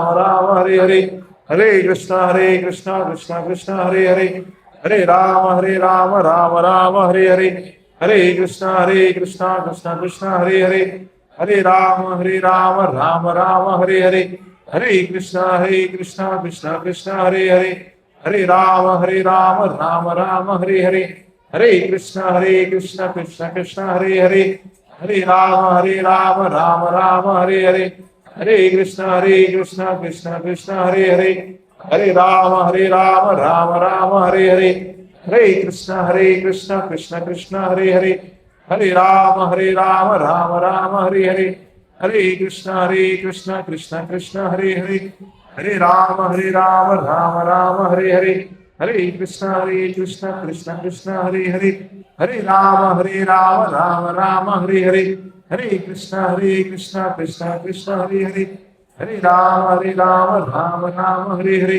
Ram Hare Hare, Hare Krishna Krishna Krishna Hare Hare, Hare Ram Ram Ram Hare Hare, Hare Krishna Krishna Krishna Hare Hare, Hare Ram Ram Ram Hare Hare, Hare Krishna Krishna Krishna Hare Hare, Hare Ram Ram Hare Hare, Hare Krishna Krishna Krishna Hare Hare, Hare Ram Ram Hare Hare, Hare Krishna Krishna Krishna Hare Hare, Hare Ram Ram Hare Hare, Hare Krishna Krishna Krishna Hare Hare, Hare Ram Ram Hare Hare, Hare Krishna Krishna Krishna Hare Hare, Hare Ram Ram Hare Hare, Hare Krishna Krishna Krishna Hare Hare, Hare Ram Ram Hare Hare, Hare Krishna Krishna Krishna Hare Hare, Hare Ram Ram Ram Hare Hare.